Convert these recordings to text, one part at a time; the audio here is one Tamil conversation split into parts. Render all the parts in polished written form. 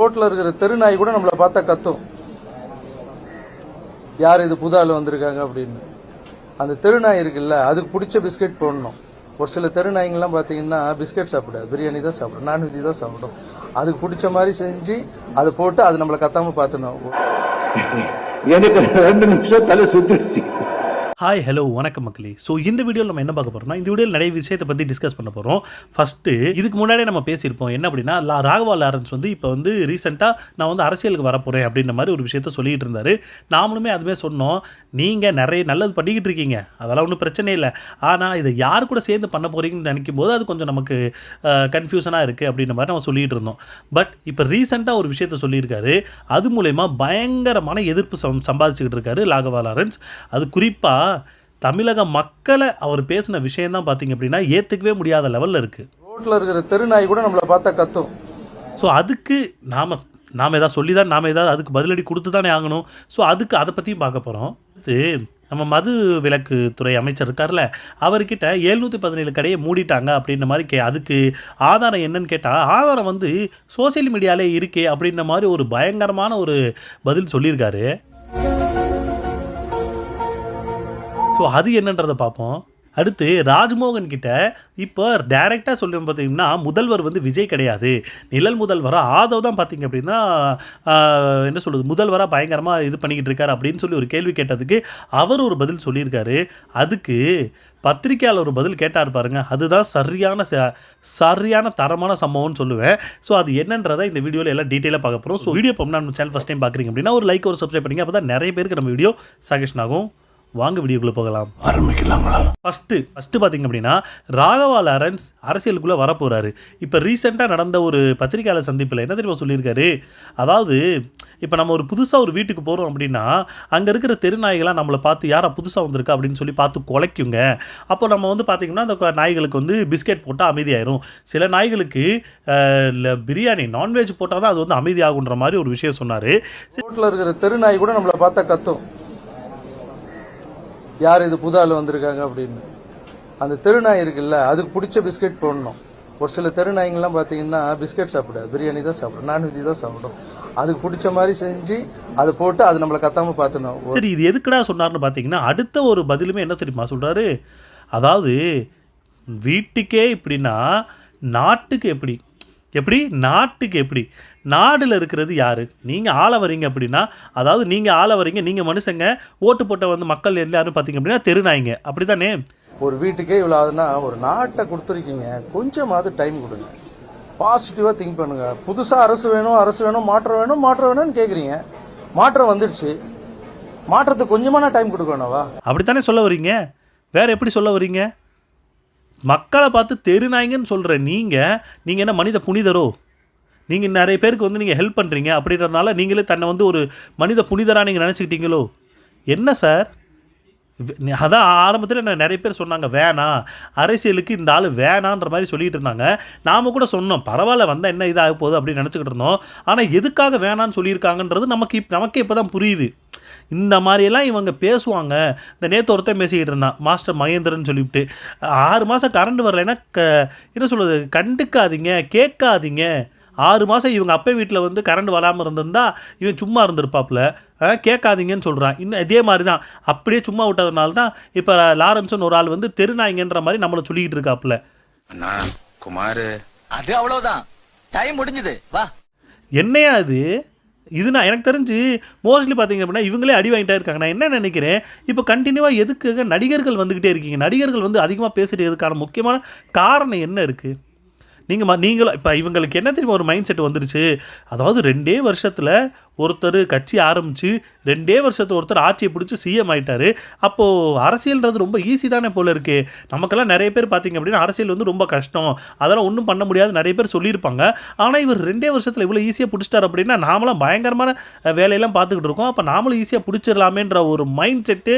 ரோட்ல இருக்கிற தெருநாய் கூட நம்மளை பார்த்தா கத்தும், யார் இது புது ஆள் வந்திருக்காங்க அப்படின்னு. அந்த தெருநாய் இருக்குல்ல, அதுக்கு பிடிச்ச பிஸ்கெட் போடணும். ஒரு சில தெருநாய்ங்கெல்லாம் பார்த்தீங்கன்னா பிஸ்கெட் சாப்பிடாது, பிரியாணி தான் சாப்பிடும், நான்வெஜ் தான் சாப்பிடும். அதுக்கு பிடிச்ச மாதிரி செஞ்சு அதை போட்டு அது நம்மளை கத்தாம பார்த்துணும். எனக்கு 2 நிமிஷம் தலை சுத்திடுச்சு. ஹாய் ஹலோ வணக்கம் மக்களே. ஸோ இந்த வீடியோவில் நம்ம என்ன பார்க்க போகிறோம்னா, இந்த வீடியோவில் நிறைய விஷயத்தை பற்றி டிஸ்கஸ் பண்ண போகிறோம். ஃபஸ்ட்டு இதுக்கு முன்னாடியே நம்ம பேசியிருப்போம். என்ன அப்படின்னா, ராகவா லாரன்ஸ் வந்து இப்போ வந்து ரீசெண்டாக நான் வந்து அரசியலுக்கு வரப்போகிறேன் அப்படின்ற மாதிரி ஒரு விஷயத்த சொல்லிகிட்டு இருந்தார். நாமளுமே அதுவே சொன்னோம், நீங்கள் நிறைய நல்லது பண்ணிக்கிட்டு இருக்கீங்க, அதெல்லாம் ஒன்றும் பிரச்சனை இல்லை. ஆனால் இதை யார் கூட சேர்ந்து பண்ண போகிறீங்கன்னு நினைக்கும் போது அது கொஞ்சம் நமக்கு கன்ஃபியூஷனாக இருக்குது அப்படின்ற மாதிரி நம்ம சொல்லிகிட்டு இருந்தோம். பட் இப்போ ரீசெண்டாக ஒரு விஷயத்த சொல்லியிருக்காரு. அது மூலயமா பயங்கரமான எதிர்ப்பு சம்பாதிச்சுக்கிட்டு இருக்காரு ராகவா லாரன்ஸ். அது குறிப்பாக தமிழக மக்களை அவர் பேசின விஷயம் தான் பார்த்தீங்க அப்படின்னா ஏற்றுக்கவே முடியாத லெவலில் இருக்குது. ரோட்டில் இருக்கிற தெருநாய் கூட நம்மளை பார்த்தா கத்தும். ஸோ அதுக்கு நாம் ஏதாவது சொல்லி தான் நாம் ஏதாவது அதுக்கு பதிலடி கொடுத்து தானே ஆகணும். ஸோ அதுக்கு அதை பற்றியும் பார்க்க போகிறோம். இது நம்ம மது விலக்கு துறை அமைச்சர் இருக்கார்ல, அவர்கிட்ட 717 கடையை மூடிட்டாங்க அப்படின்ற மாதிரி அதுக்கு ஆதாரம் என்னன்னு கேட்டால், ஆதாரம் வந்து சோசியல் மீடியாலே இருக்கே அப்படின்ற மாதிரி ஒரு பயங்கரமான ஒரு பதில் சொல்லியிருக்காரு. ஸோ அது என்னன்றதை பார்ப்போம். அடுத்து ராஜ்மோகன் கிட்ட இப்போ டைரெக்டாக சொல்லுவோம் பார்த்தீங்கன்னா, முதல்வர் வந்து விஜய் கிடையாது, நிழல் முதல்வராக ஆதவ் தான் பார்த்தீங்க அப்படின்னா என்ன சொல்கிறது, முதல்வராக பயங்கரமாக இது பண்ணிக்கிட்டு இருக்காரு அப்படின்னு சொல்லி ஒரு கேள்வி கேட்டதுக்கு அவர் ஒரு பதில் சொல்லியிருக்காரு. அதுக்கு பத்திரிக்கையாளர் ஒரு பதில் கேட்டார் பாருங்க, அதுதான் சரியான தரமான சம்பவம்னு சொல்லுவேன். ஸோ அது என்னன்றதை இந்த வீடியோவில் எல்லாம் டீட்டெயிலாக பார்க்க போகிறோம். ஸோ வீடியோ இப்போ நம்ம சேனல் ஃபஸ்ட் டைம் பார்க்குறீங்க அப்படின்னா ஒரு லைக் ஒரு சப்ஸ்கிரைப் பண்ணிங்க, அப்போ தான் நிறைய பேருக்கு நம்ம வீடியோ சஜஷன் ஆகும். வாங்க வீடியோக்குள்ளே போகலாம், ஆரம்பிக்கலாங்களா. ஃபஸ்ட்டு பார்த்தீங்க அப்படின்னா, ராகவா லாரன்ஸ் அரசியலுக்குள்ளே வரப்போகிறாரு. இப்போ ரீசெண்டாக நடந்த ஒரு பத்திரிகையாளர் சந்திப்பில் என்ன தெரியுமா சொல்லியிருக்காரு, அதாவது இப்போ நம்ம ஒரு புதுசாக ஒரு வீட்டுக்கு போகிறோம் அப்படின்னா, அங்கே இருக்கிற தெருநாய்களாக நம்மளை பார்த்து யாரா புதுசாக வந்திருக்கா அப்படின்னு சொல்லி பார்த்து குலைக்குங்க. அப்போ நம்ம வந்து பார்த்திங்கன்னா அந்த நாய்களுக்கு வந்து பிஸ்கெட் போட்டால் அமைதியாயிரும். சில நாய்களுக்கு பிரியாணி நான்வெஜ் போட்டால் தான் அது வந்து அமைதியாகுன்ற மாதிரி ஒரு விஷயம் சொன்னார். ரோட்டில் இருக்கிற தெருநாய் கூட நம்மளை பார்த்தா கத்தும், யார் இது புது ஆள் வந்திருக்காங்க அப்படின்னு. அந்த தெருநாய் இருக்குல்ல, அதுக்கு பிடிச்ச பிஸ்கெட் போடணும். ஒரு சில தெருநாய்ங்கெல்லாம் பார்த்தீங்கன்னா பிஸ்கெட் சாப்பிடாது, பிரியாணி தான் சாப்பிடும், நான்வெஜ் தான் சாப்பிடும். அதுக்கு பிடிச்ச மாதிரி செஞ்சு அதை போட்டு அது நம்மளை கத்தாம பார்த்துணும். சரி, இது எதுக்குடா சொன்னார்னு பார்த்தீங்கன்னா, அடுத்த ஒரு பதிலுமே என்ன தெரியுமா சொல்கிறாரு, அதாவது வீட்டுக்கே இப்படின்னா நாட்டுக்கு எப்படி நாடில் இருக்கிறது யார், நீங்கள் ஆள வரீங்க அப்படின்னா, அதாவது நீங்கள் ஆள வரீங்க, நீங்கள் மனுஷங்க, ஓட்டு போட்ட வந்து மக்கள் எல்லாரும் பார்த்தீங்க அப்படின்னா தெருநாய்ங்க, அப்படி தானே. ஒரு வீட்டுக்கே இவ்வளோ ஆகுதுன்னா ஒரு நாட்டை கொடுத்துருக்கீங்க, கொஞ்சமாவது டைம் கொடுங்க, பாசிட்டிவாக திங்க் பண்ணுங்க. புதுசாக அரசு வேணும், மாற்றம் வேணும்னு கேட்குறீங்க, மாற்றம் வந்துடுச்சு, மாற்றத்துக்கு கொஞ்சமான டைம் கொடுக்கணும்வா, அப்படித்தானே சொல்ல வரீங்க, வேற எப்படி சொல்ல வரீங்க? மக்களை பார்த்து தெருநாய்ங்கன்னு சொல்கிற நீங்கள் என்ன மனித புனிதரோ? நீங்கள் நிறைய பேருக்கு வந்து நீங்கள் ஹெல்ப் பண்ணுறீங்க அப்படின்றதுனால நீங்களே தன்னை வந்து ஒரு மனித புனிதராக நீங்கள் நினச்சிக்கிட்டீங்களோ? என்ன சார், அதான் ஆரம்பத்தில் நிறைய பேர் சொன்னாங்க வேணாம், அரசியலுக்கு இந்த ஆள் வேணான்ற மாதிரி சொல்லிகிட்டு இருந்தாங்க. நாம் கூட சொன்னோம் பரவாயில்ல வந்தால் என்ன இதாக போகுது அப்படின்னு நினச்சிக்கிட்டு இருந்தோம். ஆனால் எதுக்காக வேணான்னு சொல்லியிருக்காங்கன்றது நமக்கே இப்போ தான் புரியுது. இந்த மாதிரியெல்லாம் இவங்க பேசுவாங்க. இந்த நேற்று ஒருத்தன் பேசிக்கிட்டு இருந்தான், மாஸ்டர் மகேந்திரன் சொல்லிவிட்டு, 6 மாதம் கரண்ட் வரலைன்னா என்ன சொல்கிறது, கண்டுக்காதீங்க, கேட்காதீங்க. 6 மாதம் இவங்க அப்பா வீட்டில் வந்து கரண்ட் வராமல் இருந்திருந்தா இவன் சும்மா இருந்திருப்பாப்புல, கேட்காதீங்கன்னு சொல்கிறான். இன்னும் இதே மாதிரி தான், அப்படியே சும்மா விட்டதுனால தான் இப்போ லாரன்ஸ்னு ஒரு ஆள் வந்து தெருநாய்ங்கன்ற மாதிரி நம்மளை சொல்லிக்கிட்டு இருக்காப்புல. அண்ணா குமார், அது அவ்வளோதான், டைம் முடிஞ்சுது, வா. என்னையா இது நான் எனக்கு தெரிஞ்சு மோஸ்ட்லி பார்த்தீங்க அப்படின்னா இவங்களே அடி வாங்கிட்டே இருக்காங்க. நான் என்ன நினைக்கிறேன், இப்போ கண்டினியூவாக எதுக்காக நடிகர்கள் வந்துக்கிட்டே இருக்கீங்க, நடிகர்கள் வந்து அதிகமாக பேசிட்டு எதுக்கான முக்கியமான காரணம் என்ன இருக்குது? நீங்களும் இப்போ இவங்களுக்கு என்ன தெரியுமா ஒரு மைண்ட் செட் வந்துருச்சு, அதாவது 2 வருஷத்தில் ஒருத்தர் கட்சி ஆரம்பித்து 2 வருஷத்தில் ஒருத்தர் ஆட்சியை பிடிச்சி சிஎம் ஆகிட்டார். அப்போது அரசியல்ன்றது ரொம்ப ஈஸி தானே போல் இருக்குது. நமக்கெல்லாம் நிறைய பேர் பார்த்திங்க அப்படின்னா அரசியல் வந்து ரொம்ப கஷ்டம், அதெல்லாம் ஒன்றும் பண்ண முடியாது நிறைய பேர் சொல்லியிருப்பாங்க. ஆனால் இவர் 2 வருஷத்தில் இவ்வளோ ஈஸியாக பிடிச்சிட்டார் அப்படின்னா நாமளாம் பயங்கரமான வேலையெல்லாம் பார்த்துக்கிட்டு இருக்கோம். அப்போ நாமளும் ஈஸியாக பிடிச்சிடலாமேன்ற ஒரு மைண்ட் செட்டு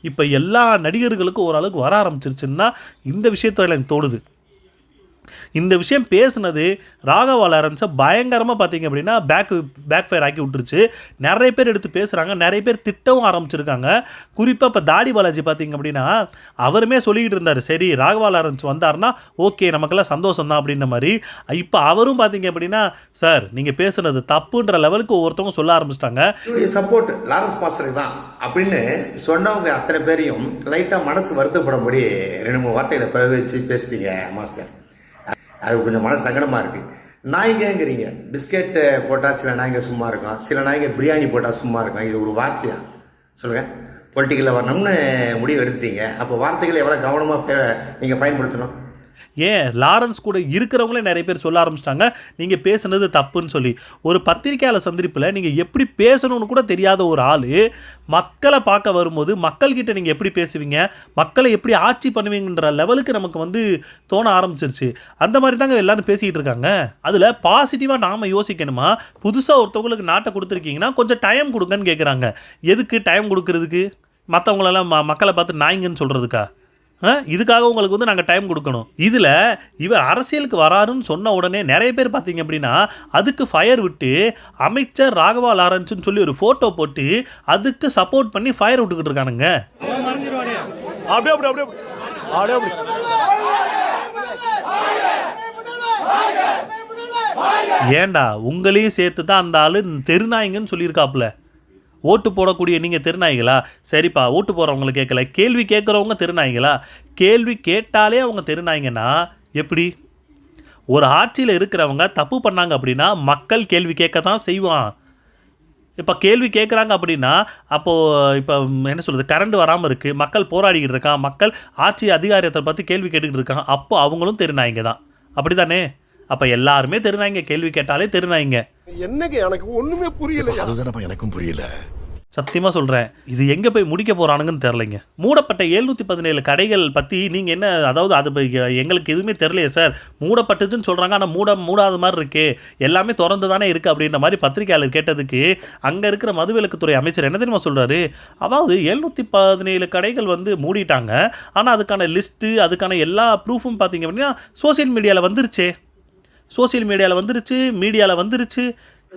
இப்போ எல்லா நடிகர்களுக்கும் ஓரளவுக்கு வர ஆரம்பிச்சிருச்சுன்னா இந்த விஷயத்த எனக்கு தோணுது. இந்த விஷயம் பேசுனது ராகவா லாரன்ஸை பயங்கரமாக பார்த்தீங்க அப்படின்னா பேக் ஃபயர் ஆக்கி விட்டுருச்சு. நிறைய பேர் எடுத்து பேசுகிறாங்க, நிறைய பேர் திட்டவும் ஆரம்பிச்சிருக்காங்க. குறிப்பாக இப்போ தாடி பாலாஜி பார்த்தீங்க அப்படின்னா அவருமே சொல்லிக்கிட்டு இருந்தார், சரி ராகவா லாரன்ஸ் வந்தார்னா ஓகே நமக்கெல்லாம் சந்தோஷம் தான் அப்படின்ற மாதிரி. இப்போ அவரும் பார்த்தீங்க அப்படின்னா சார் நீங்கள் பேசுனது தப்புன்ற லெவலுக்கு ஒவ்வொருத்தவங்க சொல்ல ஆரம்பிச்சிட்டாங்க. சப்போர்ட் லாரன்ஸ் மாஸ்டருக்கு தான் அப்படின்னு சொன்னவங்க அத்தனை பேரையும் லைட்டாக மனசு வருத்தப்படும்படி 2-3 வார்த்தைகளை பிரயோகிச்சு பேசிட்டீங்க மாஸ்டர். அது கொஞ்சம் மன சங்கடமாக இருக்குது. நாய்ங்கிறீங்க, பிஸ்கெட் போட்டால் சில நாய்ங்க சும்மா இருக்கும், சில நாய்ங்க பிரியாணி போட்டால் சும்மா இருக்கும். இது ஒரு வார்த்தையா சொல்லுங்கள்? பொலிட்டிக்கலில் வரணும்னு முடிவு எடுத்துட்டீங்க, அப்போ வார்த்தைகளை எவ்வளோ கவனமாக நீங்கள் பயன்படுத்தணும். ஏன் லாரன்ஸ் கூட இருக்கிறவங்களே நிறைய பேர் சொல்ல ஆரம்பிச்சிட்டாங்க நீங்கள் பேசுனது தப்புன்னு சொல்லி. ஒரு பத்திரிக்கையாளர் சந்திப்பில் நீங்கள் எப்படி பேசணும்னு கூட தெரியாத ஒரு ஆள் மக்களை பார்க்க வரும்போது மக்கள்கிட்ட நீங்கள் எப்படி பேசுவீங்க, மக்களை எப்படி ஆட்சி பண்ணுவீங்கன்ற லெவலுக்கு நமக்கு தோண ஆரம்பிச்சிருச்சு. அந்த மாதிரி தாங்க எல்லாரும் பேசிக்கிட்டு இருக்காங்க. அதில் பாசிட்டிவாக நாம் யோசிக்கணுமா, புதுசாக ஒருத்தவங்களுக்கு நாட்டை கொடுத்துருக்கீங்கன்னா கொஞ்சம் டைம் கொடுங்கன்னு கேட்குறாங்க. எதுக்கு டைம் கொடுக்கறதுக்கு? மற்றவங்களெல்லாம் மக்களை பார்த்து நாய்ங்கன்னு சொல்கிறதுக்கா? இதுக்காக உங்களுக்கு நாங்கள் டைம் கொடுக்கணும். இதில் இவர் அரசியலுக்கு வராருன்னு சொன்ன உடனே நிறைய பேர் பார்த்தீங்க அப்படின்னா அதுக்கு ஃபயர் விட்டு அமைச்சர் ராகவா லாரன்ஸ்னு சொல்லி ஒரு ஃபோட்டோ போட்டு அதுக்கு சப்போர்ட் பண்ணி ஃபயர் விட்டுக்கிட்டு இருக்கானுங்க. ஏண்டா உங்களையும் சேர்த்து தான் அந்த ஆளு தெருநாய்ங்கன்னு சொல்லியிருக்காப்புல. ஓட்டு போடக்கூடிய நீங்கள் தெருநாய்களா? சரிப்பா, ஓட்டு போகிறவங்களை கேட்கல, கேள்வி கேட்குறவங்க தெருநாய்களா? கேள்வி கேட்டாலே அவங்க தெருநாய்ங்கன்னா எப்படி? ஒரு ஆட்சியில் இருக்கிறவங்க தப்பு பண்ணாங்க அப்படின்னா மக்கள் கேள்வி கேட்க தான் செய்வான். இப்போ கேள்வி கேட்குறாங்க அப்படின்னா அப்போது இப்போ என்ன சொல்கிறது, கரண்ட் வராமல் இருக்குது, மக்கள் போராடிக்கிட்டு இருக்கான், மக்கள் ஆட்சி அதிகாரத்தை பற்றி கேள்வி கேட்டுக்கிட்டு இருக்காங்க, அப்போ அவங்களும் தெருநாய்ங்க தான். அப்படி தானே? அப்போ எல்லாருமே தெருநாய்ங்க, கேள்வி கேட்டாலே தெருநாய்ங்க. என்னங்க எனக்கு ஒண்ணுமே புரியல. அதுதானப்பா எனக்கும் புரியல. சத்தியமாக சொல்கிறேன், இது எங்கே போய் முடிக்க போகிறானுங்கன்னு தெரிலைங்க. மூடப்பட்ட 717 கடைகள் பற்றி நீங்கள் என்ன, அதாவது அது எங்களுக்கு எதுவுமே தெரிலையே சார், மூடப்பட்டுச்சுன்னு சொல்கிறாங்க, ஆனால் மூடாத மாதிரி இருக்கே, எல்லாமே திறந்து தானே இருக்குது அப்படின்ற மாதிரி பத்திரிகையாளர் கேட்டதுக்கு அங்கே இருக்கிற மதுவிலக்குத்துறை அமைச்சர் என்ன தெரியுமா சொல்கிறாரு, அதாவது 717 கடைகள் மூடிட்டாங்க, ஆனால் அதுக்கான லிஸ்ட்டு அதுக்கான எல்லா ப்ரூஃபும் பார்த்தீங்க அப்படின்னா சோசியல் மீடியாவில் வந்துருச்சு, மீடியாவில் வந்துருச்சு.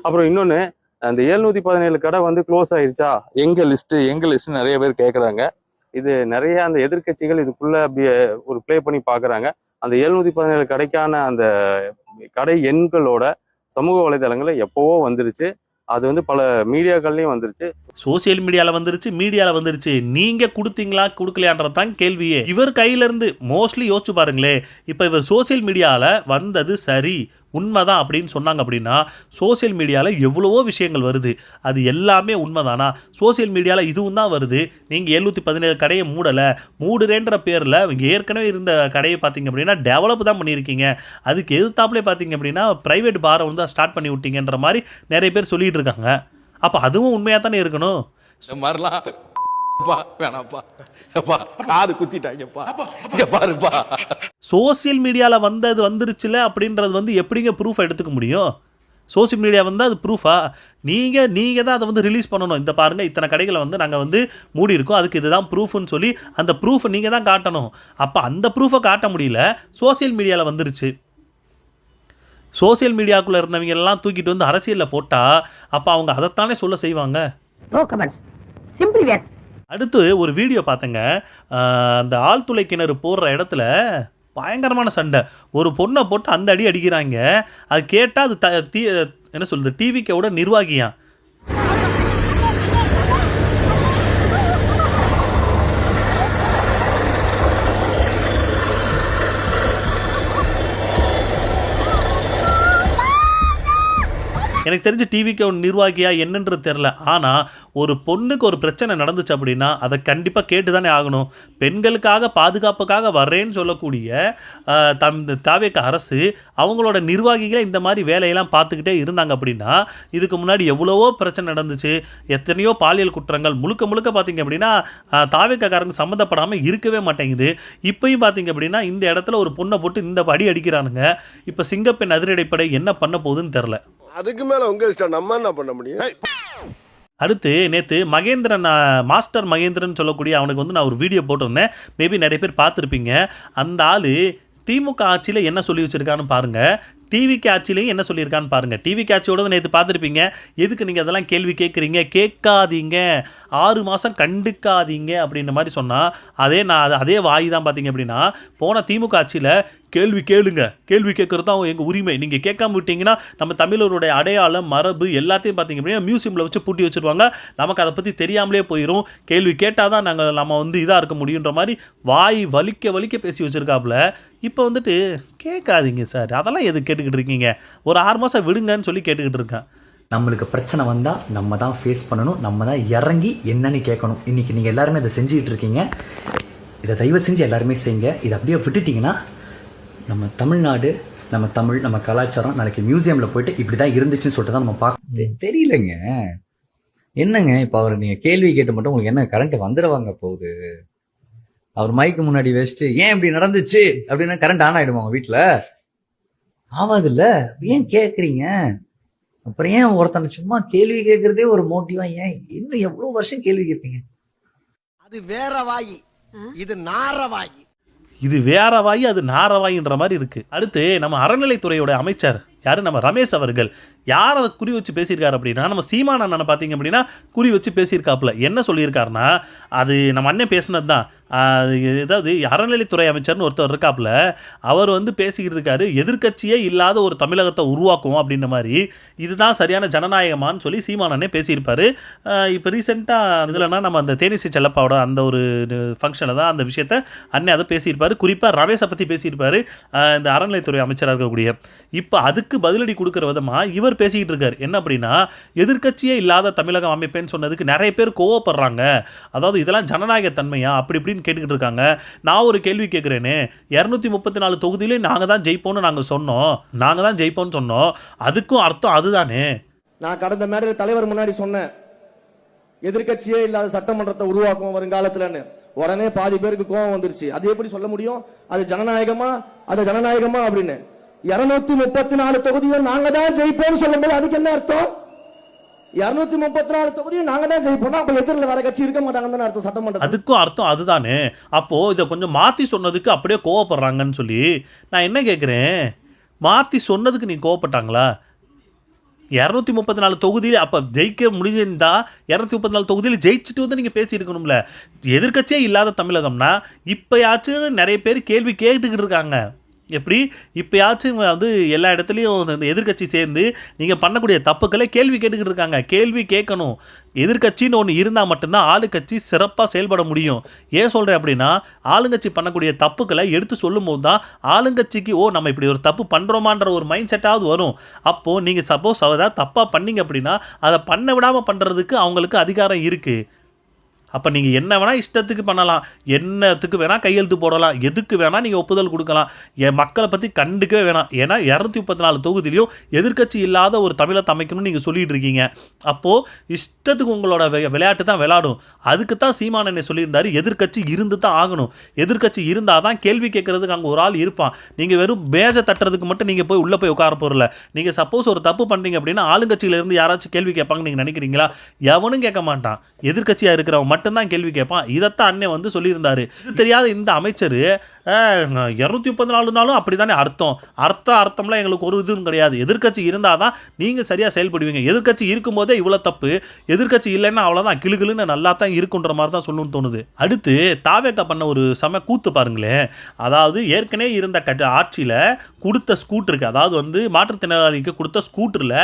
அப்புறம் இன்னொன்று, அந்த 717 கடை க்ளோஸ் ஆயிடுச்சா, எங்க லிஸ்ட் நிறைய பேர் கேட்குறாங்க. இது நிறைய அந்த எதிர்க்கட்சிகள் இதுக்குள்ள அப்படியே ஒரு ப்ளே பண்ணி பார்க்குறாங்க. அந்த 717 கடைக்கான அந்த கடை எண்களோட சமூக வலைதளங்களில் எப்போவோ வந்துருச்சு. அது பல மீடியாக்கள்லையும் வந்துருச்சு, சோசியல் மீடியாவில் வந்துருச்சு, மீடியாவில் வந்துருச்சு. நீங்கள் கொடுத்தீங்களா கொடுக்கலையான்றது தான் கேள்வியே. இவர் கையிலேருந்து மோஸ்ட்லி யோசிச்சு பாருங்களே, இப்போ இவர் சோசியல் மீடியாவில் வந்தது சரி உண்மைதான் அப்படின்னு சொன்னாங்க அப்படின்னா சோசியல் மீடியாவில் எவ்வளவோ விஷயங்கள் வருது, அது எல்லாமே உண்மைதானா? சோசியல் மீடியாவில் இதுவும் தான் வருது. நீங்கள் 717 கடையை மூடுறேன்ற பேரில் ஏற்கனவே இருந்த கடையை பார்த்தீங்க அப்படின்னா டெவலப் தான் பண்ணியிருக்கீங்க, அதுக்கு எதிர்த்தாப்புலே பார்த்தீங்க அப்படின்னா ப்ரைவேட் பாரை ஸ்டார்ட் பண்ணி விட்டீங்கன்ற மாதிரி நிறைய பேர் சொல்லிகிட்டு இருக்காங்க. அப்போ அதுவும் உண்மையாக தானே இருக்கணும். மாதிரிலாம் வேணாப்பா, காது குத்திட்டாங்கப்பா, பாருப்பா. சோசியல் மீடியாவில் வந்துருச்சுல அப்படின்றது எப்படிங்க ப்ரூஃப் எடுத்துக்க முடியும்? சோசியல் மீடியா அது ப்ரூஃபா? நீங்கள் தான் அதை ரிலீஸ் பண்ணணும். இந்த பாருங்கள், இத்தனை கடைகளை நாங்கள் மூடி இருக்கோம், அதுக்கு இதுதான் ப்ரூஃப்னு சொல்லி அந்த ப்ரூஃபை நீங்கள் தான் காட்டணும். அப்போ அந்த ப்ரூஃபை காட்ட முடியல, சோசியல் மீடியாவில் வந்துருச்சு. சோசியல் மீடியாவுக்குள்ளே இருந்தவங்க எல்லாம் தூக்கிட்டு அரசியலில் போட்டால் அப்போ அவங்க அதைத்தானே சொல்ல செய்வாங்க. அடுத்து ஒரு வீடியோ பார்த்தேங்க, அந்த ஆழ்துளை கிணறு போடுற இடத்துல பயங்கரமான சண்டை, ஒரு பொண்ணை போட்டு அந்த அடி அடிக்கிறாங்க. அது கேட்டால் அது என்ன சொல்கிறது, டிவிக்கோட நிர்வாகியா. எனக்கு தெரிஞ்ச டிவிக்கு ஒரு நிர்வாகியா என்னன்றது தெரில. ஆனால் ஒரு பொண்ணுக்கு ஒரு பிரச்சனை நடந்துச்சு அப்படின்னா அதை கண்டிப்பாக கேட்டு தானே ஆகணும். பெண்களுக்காக பாதுகாப்புக்காக வர்றேன்னு சொல்லக்கூடிய தாவேக அரசு அவங்களோட நிர்வாகிகளை இந்த மாதிரி வேலையெல்லாம் பார்த்துக்கிட்டே இருந்தாங்க அப்படின்னா இதுக்கு முன்னாடி எவ்வளவோ பிரச்சனை நடந்துச்சு, எத்தனையோ பாலியல் குற்றங்கள் முழுக்க பார்த்தீங்க அப்படின்னா தாவேக்காரங்க சம்மந்தப்படாமல் இருக்கவே மாட்டேங்குது. இப்பயும் பார்த்தீங்க அப்படின்னா இந்த இடத்துல ஒரு பொண்ணை போட்டு இந்த அடி அடிக்கிறானுங்க. இப்போ சிங்கப்பெண் அதிரடிப்படை என்ன பண்ண போகுதுன்னு தெரில. அதுக்கு மேல உங்க இஷ்டம், நம்ம என்ன பண்ண முடியும்? அடுத்து நேற்று மகேந்திரன், மாஸ்டர் மகேந்திரன் சொல்லக்கூடிய அவனுக்கு நான் ஒரு வீடியோ போட்டிருந்தேன், மேபி நிறைய பேர் பார்த்துருப்பீங்க. அந்த ஆள் திமுக ஆட்சியில் என்ன சொல்லி வச்சுருக்கான்னு பாருங்கள், டிவிக்கு ஆட்சியிலையும் என்ன சொல்லியிருக்கான்னு பாருங்கள். டிவிக்கு ஆட்சியோட நேற்று பார்த்துருப்பீங்க. எதுக்கு நீங்கள் அதெல்லாம் கேள்வி கேட்குறீங்க, கேட்காதீங்க, 6 மாதம் கண்டுக்காதீங்க அப்படின்ற மாதிரி சொன்னால் அதே வாய் தான் பார்த்தீங்க அப்படின்னா போன திமுக ஆட்சியில் கேள்வி கேளுங்க, கேள்வி கேட்குறது தான் எங்கள் உரிமை, நீங்கள் கேட்காம விட்டீங்கன்னா நம்ம தமிழருடைய அடையாளம் மரபு எல்லாத்தையும் பார்த்தீங்க அப்படின்னா மியூசியமில் வச்சு பூட்டி வச்சுருவாங்க, நமக்கு அதை பற்றி தெரியாமலே போயிடும், கேள்வி கேட்டால் தான் நம்ம இதாக இருக்க முடியுன்ற மாதிரி வாய் வலிக்க பேசி வச்சுருக்காப்புல. இப்போ வந்துட்டு கேட்காதீங்க சார், அதெல்லாம் எது கேட்டுக்கிட்டு இருக்கீங்க, ஒரு 6 மாதம் விடுங்கன்னு சொல்லி கேட்டுக்கிட்டு இருக்கேன். நம்மளுக்கு பிரச்சனை வந்தால் நம்ம தான் ஃபேஸ் பண்ணணும், நம்ம தான் இறங்கி என்னன்னு கேட்கணும். இன்றைக்கி நீங்கள் எல்லாருமே இதை செஞ்சுக்கிட்டு இருக்கீங்க. இதை தயவு செஞ்சு எல்லாருமே செய்யுங்க. இதை அப்படியே விட்டுட்டிங்கன்னா நம்ம தமிழ்நாடு, நம்ம தமிழ், நம்ம கலாச்சாரம் நாளைக்கு மியூசியமில் போயிட்டு இப்படி தான் இருந்துச்சுன்னு சொல்லிட்டு தான் நம்ம பார்க்க தெரியலங்க. என்னங்க இப்போ அவர் நீங்கள் கேள்வி கேட்டு மட்டும் உங்களுக்கு என்ன கரண்ட் வந்துடுவாங்க போகுது? அவர் மைக்கு முன்னாடி வச்சுட்டு ஏன் இப்படி நடந்துச்சு அப்படின்னா கரண்ட் ஆன் ஆகிடுமா உங்கள் வீட்டில்? ஆகாதுல்ல. ஏன் கேட்குறீங்க? அப்புறம் ஏன் ஒருத்தனை சும்மா கேள்வி கேட்கறதே ஒரு மோட்டிவா? ஏன் இன்னும் எவ்வளோ வருஷம் கேள்வி கேட்பீங்க? அது வேற வாயி, இது நார வாயி. இது வேற வாய், அது நாரவாயின்ற மாதிரி இருக்குது. அடுத்து நம்ம அறநிலைத்துறையோட அமைச்சர் யார், நம்ம ரமேஷ் அவர்கள் யார் அதை குறி வச்சு பேசியிருக்காரு அப்படின்னா நம்ம சீமான் அண்ணனை பார்த்தீங்க அப்படின்னா குறி வச்சு பேசியிருக்காப்புல. என்ன சொல்லியிருக்காருன்னா அது நம்ம அண்ணன் பேசினது தான். ஏதாவது அறநிலைத்துறை அமைச்சர்னு ஒருத்தர் இருக்காப்புல, அவர் பேசிக்கிட்டு இருக்காரு, எதிர்க்கட்சியே இல்லாத ஒரு தமிழகத்தை உருவாக்குவோம் அப்படின்ற மாதிரி. இதுதான் சரியான ஜனநாயகமானு சொல்லி சீமான் அண்ணன் பேசியிருப்பார். இப்போ ரீசெண்டாக இதுலனா நம்ம அந்த தேனிசை செல்லப்பாவோட அந்த ஒரு ஃபங்க்ஷனில் தான் அந்த விஷயத்தை அண்ணன் அதை பேசியிருப்பார். குறிப்பாக ரமேஷை பற்றி பேசியிருப்பார், இந்த அறநிலைத்துறை அமைச்சராக இருக்கக்கூடிய. இப்போ அதுக்கு பதிலடி கொடுக்குற விதமாக இவர் பேசிக்கிட்டு இருக்காரு. என்ன அப்படின்னா எதிர்க்கட்சியே இல்லாத தமிழகம் அமைப்பேன்னு சொன்னதுக்கு நிறைய பேர் கோவப்படுறாங்க, அதாவது இதெல்லாம் ஜனநாயக தன்மையா அப்படி இப்படின்னு கேட்டுக்கிட்டு இருக்காங்க. நான் ஒரு கேள்வி கேட்குறேனே, 234 தொகுதியிலே நாங்கள் தான் ஜெயிப்போம்னு நாங்கள் தான் ஜெயிப்போம்னு சொன்னோம், அதுக்கும் அர்த்தம் அதுதானே. நான் கடந்த மேடையில் தலைவர் முன்னாடி சொன்னேன், எதிர்க்கட்சியே இல்லாத சட்டமன்றத்தை உருவாக்கும் வருங்காலத்துலன்னு. உடனே பாதி பேருக்கு கோபம் வந்துருச்சு. அது எப்படி சொல்ல முடியும், அது ஜனநாயகமா அப்படின்னு. 234 தொகுதியும் நாங்க தான் ஜெயிப்போம்னு சொல்லும்போது அதுக்கு என்ன அர்த்தம்? 234 தொகுதியும் நாங்க தான் ஜெயிப்போம், அப்ப எதிரில் வேற கட்சி இருக்க மாட்டாங்கன்னு அர்த்தம் சட்டமன்றம். அதுக்கும் அர்த்தம் அதுதானே. அப்போ இதை கொஞ்சம் மாத்தி சொன்னதுக்கு அப்படியே கோவப்படுறாங்கன்னு சொல்லி நான் என்ன கேட்குறேன், மாத்தி சொன்னதுக்கு நீ கோவப்பட்டாங்களா? 234 தொகுதியில் அப்போ ஜெயிக்க முடிஞ்சிருந்தா 234 தொகுதியில் ஜெயிச்சுட்டு நீங்கள் பேசியிருக்கணும்ல. எதிர்க்கட்சியே இல்லாத தமிழகம்னா இப்போயாச்சும் நிறைய பேர் கேள்வி கேட்டுக்கிட்டு இருக்காங்க. எப்படி இப்போயாச்சும் எல்லா இடத்துலையும் இந்த எதிர்க்கட்சி சேர்ந்து நீங்கள் பண்ணக்கூடிய தப்புக்களை கேள்வி கேட்டுக்கிட்டு இருக்காங்க. கேள்வி கேட்கணும். எதிர்க்கட்சின்னு ஒன்று இருந்தால் மட்டும்தான் ஆளுங்கட்சி சிறப்பாக செயல்பட முடியும். ஏன் சொல்கிறேன் அப்படின்னா ஆளுங்கட்சி பண்ணக்கூடிய தப்புக்களை எடுத்து சொல்லும் போது தான் ஆளுங்கட்சிக்கு நம்ம இப்படி ஒரு தப்பு பண்ணுறோமான்ற ஒரு மைண்ட் செட்டாவது வரும். அப்போது நீங்கள் சப்போஸ் ஏதாவது தப்பாக பண்ணீங்க அப்படின்னா அதை பண்ண விடாமல் பண்ணுறதுக்கு அவங்களுக்கு அதிகாரம் இருக்குது. அப்போ நீங்கள் என்ன வேணால் இஷ்டத்துக்கு பண்ணலாம், என்னத்துக்கு வேணால் கையெழுத்து போடலாம், எதுக்கு வேணால் நீங்கள் ஒப்புதல் கொடுக்கலாம், என் மக்களை பற்றி கண்டுக்கவே வேணாம். ஏன்னா 234 தொகுதியிலையும் எதிர்க்கட்சி இல்லாத ஒரு தமிழத்தை அமைக்கணும்னு நீங்கள் சொல்லிகிட்டு இருக்கீங்க. அப்போது இஷ்டத்துக்கு உங்களோட விளையாட்டு தான் விளையாடும். அதுக்கு தான் சீமான் என்ன சொல்லியிருந்தார், எதிர்க்கட்சி இருந்து தான் ஆகணும், எதிர்க்கட்சி இருந்தால் தான் கேள்வி கேட்குறதுக்கு அங்கே ஒரு ஆள் இருப்பான். நீங்கள் வெறும் பேஜை தட்டுறதுக்கு மட்டும் நீங்கள் போய் உள்ளே போய் உட்கார போகிறல. நீங்கள் சப்போஸ் ஒரு தப்பு பண்ணுறீங்க அப்படின்னா ஆளுங்கட்சியிலேருந்து யாராச்சும் கேள்வி கேட்பாங்கன்னு நீங்கள் நினைக்கிறீங்களா? எவனும் கேட்க மாட்டான், எதிர்க்கட்சியாக இருக்கிறவன் மட்டும்தான் கேள்வி கேட்பான். இதைத்தான் அண்ணன் சொல்லியிருந்தாரு. இது தெரியாத இந்த அமைச்சர் 234 நாளும் அப்படி தானே அர்த்தம்லாம் எங்களுக்கு ஒரு இதுவும் கிடையாது, எதிர்க்கட்சி இருந்தால் தான் நீங்கள் சரியாக செயல்படுவீங்க, எதிர்க்கட்சி இருக்கும்போதே இவ்வளோ தப்பு, எதிர்க்கட்சி இல்லைன்னா அவ்வளோதான் கிளுகிளுன்னு நல்லா தான் இருக்குன்ற மாதிரி தான் சொல்லணும்னு தோணுது. அடுத்து தாவேக்கா பண்ண ஒரு செம கூத்து பாருங்களேன். அதாவது ஏற்கனவே இருந்த ஆட்சியில் கொடுத்த ஸ்கூட்டருக்கு, அதாவது மாற்றுத்திறனாளிக்கு கொடுத்த ஸ்கூட்டரில்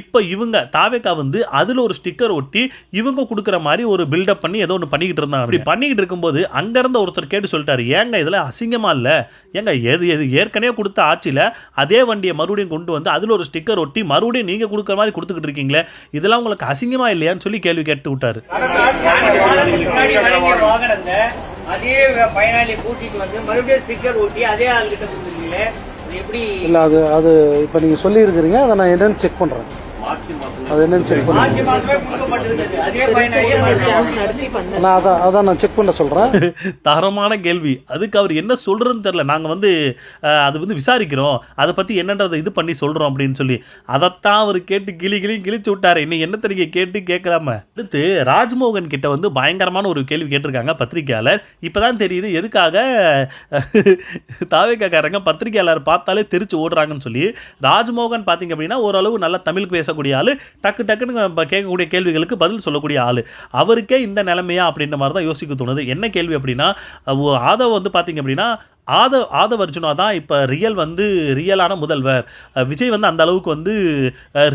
இப்போ இவங்க தாவேக்கா அதில் ஒரு ஸ்டிக்கர் ஒட்டி இவங்க கொடுக்குற மாதிரி ஒரு பில்டப் பண்ணி ஏதோ ஒன்று பண்ணிக்கிட்டு இருந்தாங்க. அப்படி பண்ணிக்கிட்டு இருக்கும்போது அங்கேருந்து ஒருத்தர் கேட்டு சொல்லிட்டாரு, ஏங்க இதில் அசிங்கமா இல்லை, ஏங்க எது ஏற்கனவே கொடுத்த ஆட்சியில் அதே வண்டியை மறுபடியும் கொண்டு அதில் ஒரு ஸ்டிக்கர் ஒட்டி மறுபடியும் நீங்கள் கொடுக்குற மாதிரி கொடுத்துக்கிட்டு இருக்கீங்களே, இதெல்லாம் உங்களுக்கு அசிங்கமா இல்லையான்னு சொல்லி கேள்வி கேட்டு விட்டாரு. அதே பயனாளி கூட்டிட்டு மறுபடியும் ஸ்டிக்கர் ஒட்டி அதே ஆளுகிட்ட கொடுத்துருக்கீங்களே, எப்படி? இல்லை அது இப்போ நீங்கள் சொல்லியிருக்கிறீங்க, அதை நான் என்னன்னு செக் பண்ணுறேன். அது என்னன்னு செக் மார்ச் மாசமே கொடுக்கப்பட்டிருந்தது. அதே பயனாளியே மறுபடியும் நான் அதான் நான் செக் பண்ண சொல்கிறேன். தரமான கேள்வி. அதுக்கு அவர் என்ன சொல்கிறதுன்னு தெரில. நாங்கள் அது விசாரிக்கிறோம், அதை பற்றி என்னன்றதை இது பண்ணி சொல்கிறோம் அப்படின்னு சொல்லி அதைத்தான் அவர் கேட்டு கிழிச்சு விட்டார். இன்னும் என்ன தெரியுங்க கேட்டு கேட்கலாம. அடுத்து ராஜ்மோகன் கிட்ட பயங்கரமான ஒரு கேள்வி கேட்டிருக்காங்க பத்திரிகையாளர். இப்போ தான் தெரியுது எதுக்காக தாவேக்காரங்க பத்திரிகையாளர் பார்த்தாலே தெரிச்சு ஓடுறாங்கன்னு சொல்லி. ராஜ்மோகன் பார்த்தீங்க அப்படின்னா ஓரளவு நல்லா தமிழுக்கு பேசக்கூடிய ஆள், டக்குன்னு கேட்கக்கூடிய கேள்விகளுக்கு பதில் சொல்லக்கூடிய ஆள். அவருக்கே இந்த நிலைமையா அப்படின்ற மாதிரி தான் யோசிக்க தோணுது. என்ன கேள்வி அப்படின்னா, ஆதவ் பார்த்தீங்க அப்படின்னா ஆதவ் அர்ஜுனா தான் இப்போ ரியலான முதல்வர். விஜய் அந்த அளவுக்கு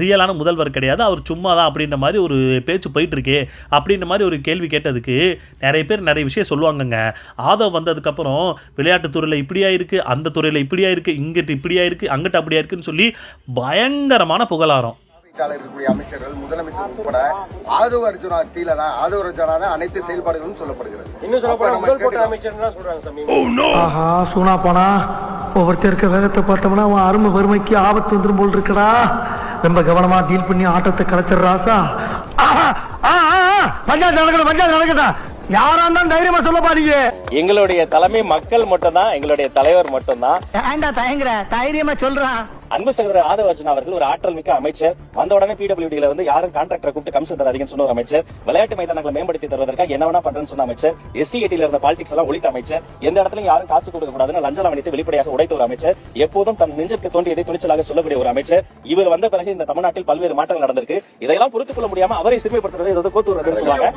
ரியலான முதல்வர் கிடையாது, அவர் சும்மா தான் அப்படின்ற மாதிரி ஒரு பேச்சு போயிட்டுருக்கே அப்படின்ற மாதிரி ஒரு கேள்வி கேட்டதுக்கு நிறைய பேர் நிறைய விஷயம் சொல்லுவாங்கங்க. ஆதவ் வந்ததுக்கப்புறம் விளையாட்டுத்துறையில் இப்படியா இருக்குது, அந்த துறையில் இப்படியா இருக்குது, இங்கிட்டு இப்படியா இருக்குது, அங்கிட்ட அப்படியா இருக்குன்னு சொல்லி பயங்கரமான புகழாரம். இருக்கக்கூடிய அமைச்சர்கள், முதலமைச்சர் உட்பட ஆதவ அர்ஜுனா கீழே தான் ஆதவ அர்ஜுனா அனைத்து செயல்பாடுகளும் சொல்லப்படுகிறது. இன்னும் சொல்லப்போனா அமைச்சர் தான் சொல்றாங்க. ஆஹா சூனா போனா ஒவ்வொருத்தர் இருக்க வேகத்தை பார்த்தோம்னா அவன் அருமை வறுமைக்கு ஆபத்து வந்துடும் போல் இருக்கடா. ரொம்ப கவனமா டீல் பண்ணி ஆட்டத்தை கலைச்சிடுறாசா. பஞ்சாயத்து நடக்கட்டா. யாரா இருந்தாலும் தைரியமா சொல்ல பாருங்க. எங்களுடைய தலைமை மக்கள் மட்டும் தான், எங்களுடைய தலைவர் மட்டும் தான். ஏண்டா தயங்குற, தைரியமா சொல்றான். அன்பு சகோதரர் ஆதவ அர்ஜுனா அவர்கள் ஒரு ஆற்றல் மிக்க அமைச்சர். வந்த உடனே பிடபிள்யூடியில யாரும் கான்ட்ராக்டரை கூப்பிட்டு கமிஷன் தராதீங்கன்னு சொன்ன ஒரு அமைச்சர். விளையாட்டு மைதானங்களை மேம்படுத்தி தருவதற்காக என்ன வேணா பண்றேன்னு சொன்ன அமைச்சர். எஸ்டிஏடில இருந்த பாலிடிக்ஸ் எல்லாம் ஒழித்த அமைச்சர். எந்த இடத்துலயும் யாரும் காசு கொடுக்க கூடாதுன்னு லஞ்ச லாவணியத்தை வெளிப்படையாக உடைத்த ஒரு அமைச்சர். எப்போதும் தன் நெஞ்சிற்கு தோன்றியதை துணிச்சலாக சொல்லக்கூடிய ஒரு அமைச்சர். இவர் வந்த பிறகு இந்த தமிழ்நாட்டில் பல்வேறு மாற்றங்கள் நடந்திருக்கு. இதெல்லாம் பொறுத்துக் கொள்ள முடியாம அவரை சிறுமைப்படுத்துறது கோத்துறதுன்னு சொல்லுவாங்க.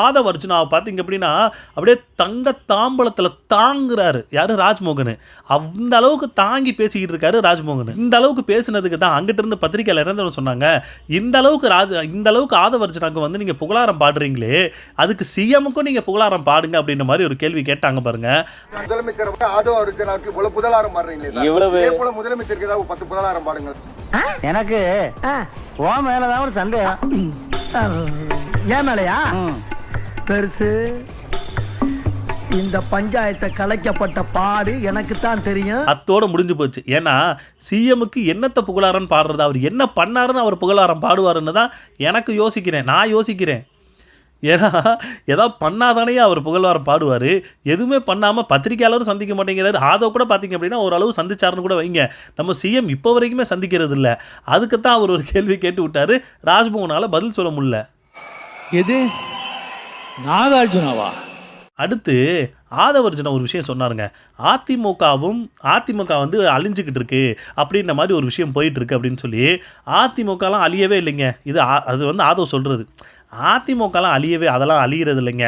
ஆதவ் அர்ஜுனாவை பார்த்தீங்க அப்படின்னா அப்படியே தங்க தாம்பலத்தில் தாங்குறாரு யாரு, ராஜ்மோகன். அந்த அளவுக்கு தாங்கி பேசிக்கிட்டு இருக்காரு ராஜ்மோகன். இந்த அளவுக்கு பேசினதுக்கு தான் அங்கிட்ட இருந்து பத்திரிகையில் இறந்தவங்க சொன்னாங்க, இந்த அளவுக்கு ஆதவ் அர்ஜுனாவுக்கு நீங்கள் புகழாரம் பாடுறீங்களே, அதுக்கு சிஎம்முக்கும் நீங்கள் புகழாரம் பாடுங்க அப்படின்ற மாதிரி ஒரு கேள்வி கேட்டாங்க பாருங்க. முதலமைச்சர் ஆதவ அர்ஜுனாவுக்கு இவ்வளவு புகழாரம் பாடுறீங்களே, இவ்வளவு முதலமைச்சருக்கு ஏதாவது 10 புகழாரம் பாடுங்க. எனக்கு ஓ மேலதான் ஒரு சந்தேகம். ஏன் மேலையா பெருசு? இந்த பஞ்சாயத்தை கலைக்கப்பட்ட பாடு எனக்கு தான் தெரியும். அத்தோட முடிஞ்சு போச்சு. ஏன்னா சிஎம்முக்கு என்னத்தை புகழாரன்னு பாடுறது, அவர் என்ன பண்ணாருன்னு அவர் புகழாரம் பாடுவாருன்னு தான் நான் யோசிக்கிறேன். ஏன்னா ஏதாவது பண்ணாதானே அவர் புகழ்வாரம் பாடுவார். எதுவுமே பண்ணாமல் பத்திரிகையாளரும் சந்திக்க மாட்டேங்கிறாரு. ஆதவ் கூட பார்த்தீங்க அப்படின்னா ஓரளவு சந்திச்சாருன்னு கூட வைங்க. நம்ம சிஎம் இப்போ வரைக்குமே சந்திக்கிறது இல்லை. அதுக்கு தான் அவர் ஒரு கேள்வி கேட்டு விட்டார். ராஜ்மோகனால் பதில் சொல்ல முடியல. எது நாகார்ஜுனாவா? அடுத்து ஆதவ அர்ஜுனா ஒரு விஷயம் சொன்னாருங்க. அதிமுக அழிஞ்சிக்கிட்டு இருக்கு அப்படின்ற மாதிரி ஒரு விஷயம் போயிட்டு இருக்கு அப்படின்னு சொல்லி. அதிமுகலாம் அழியவே இல்லைங்க. அது ஆதவ் சொல்கிறது. அதிமுகலாம் அதெல்லாம் அழிகிறது இல்லைங்க.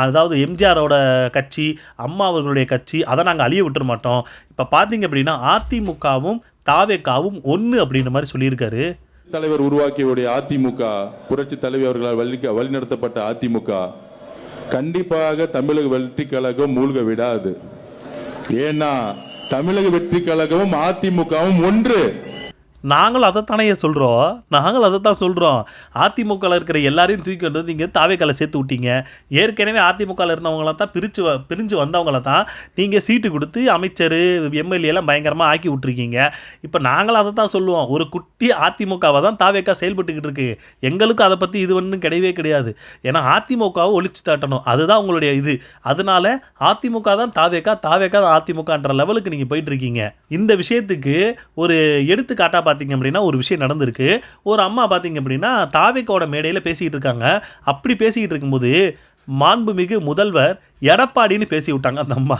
அதாவது எம்ஜிஆரோட கட்சி, அம்மா அவர்களுடைய கட்சி, அதை நாங்கள் அழிய விட்டுற மாட்டோம். இப்போ பார்த்தீங்க அப்படின்னா அதிமுகவும் தாவேக்காவும் ஒன்று அப்படின்ற மாதிரி சொல்லியிருக்காரு. தலைவர் உருவாக்கிய அதிமுக, புரட்சி தலைவர் அவர்களால் வழிநடத்தப்பட்ட அதிமுக கண்டிப்பாக தமிழக வெற்றி கழகம் மூழ்க விடாது. ஏன்னா தமிழக வெற்றி கழகமும் அதிமுகவும் ஒன்று. நாங்களும் அதைத்தானே சொல்கிறோம். அதிமுகவில் இருக்கிற எல்லாரையும் தூக்கி கொண்டு நீங்கள் தாவேக்கால சேர்த்து விட்டீங்க. ஏற்கனவே அதிமுகவில் இருந்தவங்களாம் தான் பிரிஞ்சு வந்தவங்கள தான் நீங்கள் சீட்டு கொடுத்து அமைச்சர் எம்எல்ஏலாம் பயங்கரமாக ஆக்கி விட்ருக்கீங்க. இப்போ நாங்களும் அதை தான் சொல்லுவோம். ஒரு குட்டி அதிமுகவை தான் தாவேக்கா செயல்பட்டுக்கிட்டு இருக்கு. எங்களுக்கும் அதை பற்றி இது ஒன்றும் கிடையவே கிடையாது. ஏன்னா அதிமுகவை ஒழிச்சு தாட்டணும், அதுதான் உங்களுடைய இது. அதனால அதிமுக தான் தாவேக்கா தான் அதிமுகன்ற லெவலுக்கு நீங்கள் போயிட்டுருக்கீங்க. இந்த விஷயத்துக்கு ஒரு எடுத்துக்காட்டாக பார்த்தீங்க அப்படின்னா ஒரு விஷயம் நடந்திருக்கு. ஒரு அம்மா பார்த்தீங்க அப்படின்னா தாவேக்காவோட மேடையில் பேசிக்கிட்டு இருக்காங்க. அப்படி பேசிக்கிட்டு இருக்கும்போது மாண்புமிகு முதல்வர் எடப்பாடின்னு பேசி விட்டாங்க அந்த அம்மா.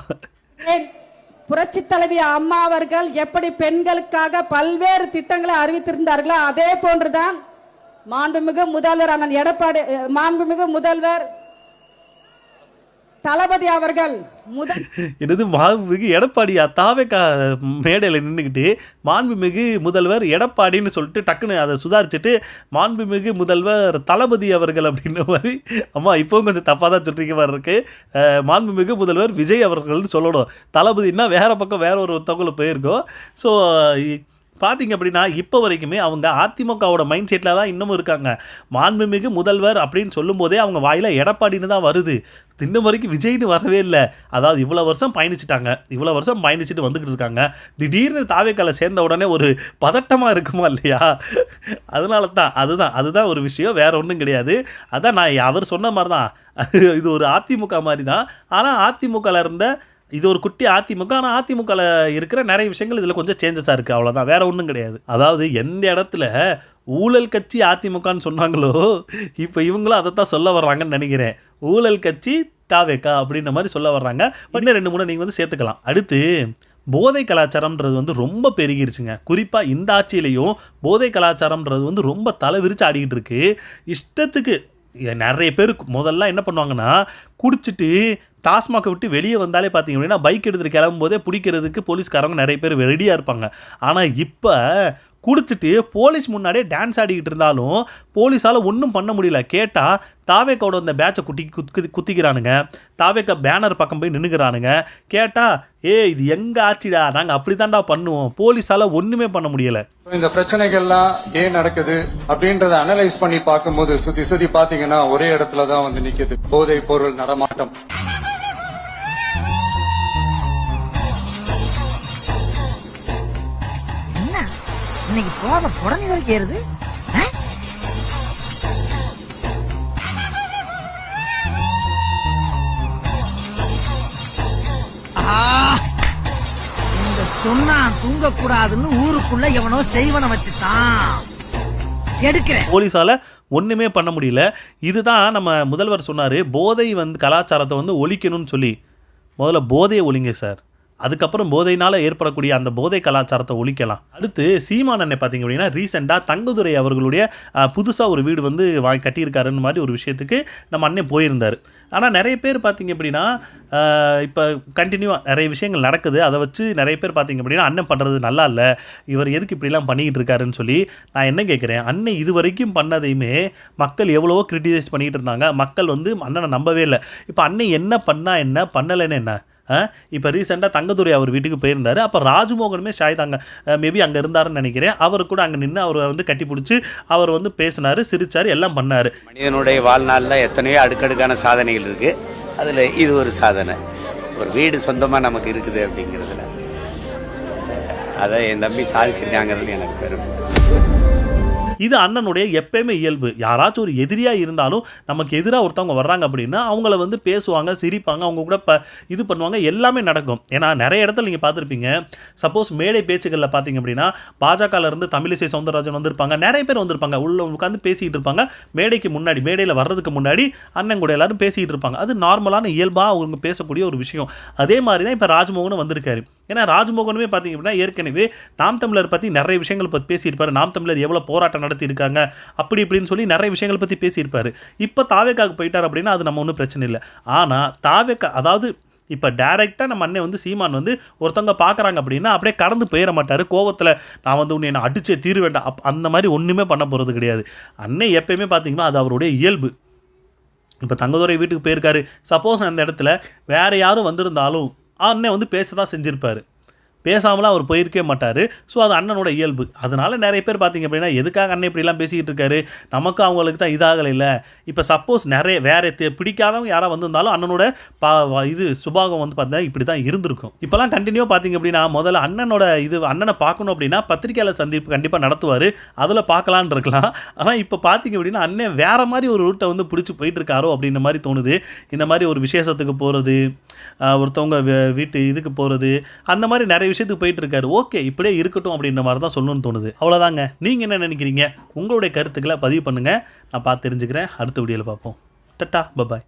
புரட்சி தலைவி அம்மா அவர்கள் எப்படி பெண்களுக்காக பல்வேறு திட்டங்களை அறிவித்திருந்தார்களோ அதே போன்றுதான் மாண்புமிகு முதல்வர் அண்ணன் எடப்பாடி, மாண்புமிகு முதல்வர் தளபதி அவர்கள் மாண்புமிகு எடப்பாடியா தாவேக்கா மேடையில் நின்றுக்கிட்டு மாண்புமிகு முதல்வர் எடப்பாடின்னு சொல்லிட்டு டக்குன்னு அதை சுதாரிச்சுட்டு மாண்புமிகு முதல்வர் தளபதி அவர்கள் அப்படின்ற மாதிரி. அம்மா இப்போவும் கொஞ்சம் தப்பாக தான் சொல்லிக்க மாதிரி இருக்கு. மாண்புமிகு முதல்வர் விஜய் அவர்கள்னு சொல்லணும். தளபதினா வேற பக்கம் வேற ஒரு தகவல் போயிருக்கோம். ஸோ பார்த்தீங்க அப்படின்னா இப்போ வரைக்குமே அவங்க அதிமுகவோட மைண்ட் செட்டில் தான் இன்னமும் இருக்காங்க. மாண்புமிகு முதல்வர் அப்படின்னு சொல்லும்போதே அவங்க வாயில் எடப்பாடின்னு தான் வருது. இன்னும் வரைக்கும் விஜய்னு வரவே இல்லை. அதாவது இவ்வளோ வருஷம் பயணிச்சுட்டாங்க, இவ்வளோ வருஷம் பயணிச்சுட்டு வந்துக்கிட்டு இருக்காங்க. திடீர்னு தாவேக்கால சேர்ந்த உடனே ஒரு பதட்டமாக இருக்குமா இல்லையா? அதனால தான் அதுதான் ஒரு விஷயம், வேற ஒன்றும் கிடையாது. அதான் நான் அவர் சொன்ன மாதிரி தான், இது ஒரு அதிமுக மாதிரி தான். ஆனால் அதிமுகவில் இருந்த இது ஒரு குட்டி அதிமுக. ஆனால் அதிமுகவில் இருக்கிற நிறைய விஷயங்கள் இதில் கொஞ்சம் சேஞ்சஸாக இருக்குது, அவ்வளோதான், வேற ஒன்றும் கிடையாது. அதாவது எந்த இடத்துல ஊழல் கட்சி அதிமுகன்னு சொன்னாங்களோ இப்போ இவங்களும் அதை தான் சொல்ல வர்றாங்கன்னு நினைக்கிறேன். ஊழல் கட்சி தாவேக்கா அப்படின்ற மாதிரி சொல்ல வர்றாங்க. இன்னும் 2-3 நீங்கள் வந்து சேர்த்துக்கலாம். அடுத்து போதை கலாச்சாரம்ன்றது வந்து ரொம்ப பெருகிருச்சுங்க. குறிப்பாக இந்த ஆட்சியிலையும் போதை கலாச்சாரம்ன்றது வந்து ரொம்ப தலை விரிச்சு ஆடிக்கிட்டு இருக்கு. இஷ்டத்துக்கு நிறைய பேர் முதல்ல என்ன பண்ணுவாங்கன்னா, குடிச்சிட்டு டாஸ்மாகை விட்டு வெளியே வந்தாலே பார்த்தீங்க அப்படின்னா பைக் எடுத்துகிட்டு கிளம்பும்போதே பிடிக்கிறதுக்கு போலீஸ்காரங்க நிறைய பேர் ரெடியாக இருப்பாங்க. ஆனால் இப்போ குடிச்சிட்டு போலீஸ் முன்னாடியே டான்ஸ் ஆடிக்கிட்டு இருந்தாலும் போலீஸால் ஒன்றும் பண்ண முடியல. கேட்டால் தாவேக்காவோட அந்த பேட்சை குத்திக்கிறானுங்க, தாவேக்கா பேனர் பக்கம் போய் நின்றுக்கிறானுங்க. கேட்டால் இது எங்கள் ஆட்சிடா, நாங்கள் அப்படி தான்டா பண்ணுவோம். போலீஸால் ஒன்றுமே பண்ண முடியலை. இந்த பிரச்சனைகள்லாம் ஏன் நடக்குது அப்படின்றத அனலைஸ் பண்ணி பார்க்கும்போது சுத்தி பார்த்தீங்கன்னா ஒரே இடத்துல தான் வந்து நிற்குது, போதை பொருள் நடமாட்டம். இன்னைக்கு போத புடனி வரைக்கும் ஏறுது. இந்த சொன்னா தூங்க கூடாதுன்னு ஊருக்குள்ள எவனோ செய்வன வச்சுட்டான். எடுக்கிறேன். போலீஸால ஒண்ணுமே பண்ண முடியல. இதுதான் நம்ம முதல்வர் சொன்னாரு, போதை வந்து கலாச்சாரத்தை வந்து ஒழிக்கணும்னு சொல்லி. முதல்ல போதையை ஒழிங்க சார், அதுக்கப்புறம் போதையினால் ஏற்படக்கூடிய அந்த போதை கலாச்சாரத்தை ஒழிக்கலாம். அடுத்து சீமான் அண்ணன் பார்த்தீங்க அப்படின்னா ரீசெண்டாக தங்கதுரை அவர்களுடைய புதுசாக ஒரு வீடு வந்து கட்டியிருக்காருன்னு மாதிரி ஒரு விஷயத்துக்கு நம்ம அண்ணன் போயிருந்தார். ஆனால் நிறைய பேர் பார்த்தீங்க அப்படின்னா இப்போ கண்டினியூவாக நிறைய விஷயங்கள் நடக்குது. அதை வச்சு நிறைய பேர் பார்த்தீங்க அப்படின்னா அண்ணன் பண்ணுறது நல்லா இல்லை, இவர் எதுக்கு இப்படிலாம் பண்ணிக்கிட்டு இருக்காருன்னு சொல்லி நான் என்ன கேட்குறேன், அண்ணன் இது வரைக்கும் பண்ணதையுமே மக்கள் எவ்வளவோ கிரிட்டிசைஸ் பண்ணிகிட்டு இருந்தாங்க. மக்கள் வந்து அண்ணனை நம்பவே இல்லை. இப்போ அண்ணன் என்ன பண்ணால் என்ன, பண்ணலைன்னு என்ன? இப்போ ரீசெண்டாக தங்கதுரை அவர் வீட்டுக்கு போயிருந்தார். அப்போ ராஜ்மோகனுமே ஷாய்தாங்க மேபி அங்கே இருந்தாருன்னு நினைக்கிறேன். அவர் கூட அங்கே நின்று அவரை வந்து கட்டி பிடிச்சி அவர் வந்து பேசினார், சிரிச்சார், எல்லாம் பண்ணார். மனிதனுடைய வாழ்நாளில் எத்தனையோ அடுக்கடுக்கான சாதனைகள் இருக்குது. அதில் இது ஒரு சாதனை. ஒரு வீடு சொந்தமாக நமக்கு இருக்குது அப்படிங்கிறதுல அதை என் தம்பி சாதிச்சிருக்காங்கிறது எனக்கு பெருமை. இது அண்ணனுடைய எப்பயுமே இயல்பு. யாராச்சும் ஒரு எதிரியாக இருந்தாலும் நமக்கு எதிராக ஒருத்தவங்க வர்றாங்க அப்படின்னா அவங்கள வந்து பேசுவாங்க, சிரிப்பாங்க, அவங்க கூட இது பண்ணுவாங்க, எல்லாமே நடக்கும். ஏன்னா நிறைய இடத்துல நீங்கள் பார்த்துருப்பீங்க, சப்போஸ் மேடை பேச்சுகளில் பார்த்தீங்க அப்படின்னா பாஜகலேருந்து தமிழிசை சவுந்தரராஜன் வந்திருப்பாங்க, நிறைய பேர் வந்திருப்பாங்க, உள்ள உட்காந்து பேசிக்கிட்டு இருப்பாங்க. மேடைக்கு முன்னாடி, மேடையில் வர்றதுக்கு முன்னாடி அண்ணன் கூட எல்லாரும் பேசிக்கிட்டு இருப்பாங்க. அது நார்மலான இயல்பாக அவங்க பேசக்கூடிய ஒரு விஷயம். அதே மாதிரி தான் இப்போ ராஜ்மோகனும் வந்திருக்காரு. ஏன்னா ராஜ்மோகனுமே பார்த்தீங்க அப்படின்னா ஏற்கனவே நாம் தமிழர் பற்றி நிறைய விஷயங்கள் பற்றி பேசியிருப்பார். நாம் தமிழர் எவ்வளோ போராட்டம் நடத்தியிருக்காங்க அப்படி இப்படின்னு சொல்லி நிறைய விஷயங்கள் பற்றி பேசியிருப்பார். இப்போ தாவேக்காவுக்கு போயிட்டார் அப்படின்னா அது நம்ம ஒன்றும் பிரச்சனை இல்லை. ஆனால் தாவேக்கா, அதாவது இப்போ டைரெக்டாக நம்ம அண்ணன் வந்து சீமான் வந்து ஒருத்தவங்க பார்க்குறாங்க அப்படின்னா அப்படியே கடந்து போயிட மாட்டார். கோவத்தில் நான் வந்து உன்னை என்ன அடிச்சே தீர வேண்டாம் அந்த மாதிரி ஒன்றுமே பண்ண போகிறது கிடையாது. அண்ணன் எப்பயுமே பார்த்தீங்கன்னா அது அவருடைய இயல்பு. இப்போ தங்கதுரை வீட்டுக்கு போயிருக்காரு, சப்போஸ் அந்த இடத்துல வேறு யாரும் வந்திருந்தாலும் அண்ணன் வந்து பேச தான் செஞ்சுருப்பார், பேசாமலாம் அவர் போயிருக்கவே மாட்டார். ஸோ அது அண்ணனோட இயல்பு. அதனால் நிறைய பேர் பார்த்தீங்க அப்படின்னா எதுக்காக அண்ணன் இப்படிலாம் பேசிக்கிட்டு இருக்காரு, நமக்கு அவங்களுக்கு தான் இதாகலை இல்லை. இப்போ சப்போஸ் நிறைய வேறு பிடிக்காதவங்க யாராவது வந்திருந்தாலும் அண்ணனோட இது சுபாகம் வந்து பார்த்தீங்கன்னா இப்படி தான் இருந்திருக்கும். இப்போலாம் கண்டினியூ பார்த்தீங்க அப்படின்னா முதல்ல அண்ணனோட அண்ணனை பார்க்கணும் அப்படின்னா பத்திரிக்கையாளர் சந்திப்பு கண்டிப்பாக நடத்துவார், அதில் பார்க்கலான்னு இருக்கலாம். ஆனால் இப்போ பார்த்தீங்க அப்படின்னா அண்ணன் வேறு மாதிரி ஒரு ரூட்டை வந்து பிடிச்சி போயிட்டுருக்காரோ அப்படின்ற மாதிரி தோணுது. இந்த மாதிரி ஒரு விசேஷத்துக்கு போகிறது, ஒருத்தவங்க வீட்டு இதுக்கு போகிறது, அந்த மாதிரி நிறைய விஷயத்துக்கு போயிட்டு இருக்காரு. ஓகே, இப்படியே இருக்கட்டும் அப்படின்ற மாதிரி தான் சொல்லணும்னு தோணுது. அவ்வளோதாங்க. நீங்கள் என்ன நினைக்கிறீங்க? உங்களுடைய கருத்துக்களை பதிவு பண்ணுங்கள், நான் பார்த்து தெரிஞ்சுக்கிறேன். அடுத்த வீடியோவில் பார்ப்போம். Ta-ta, bye bye.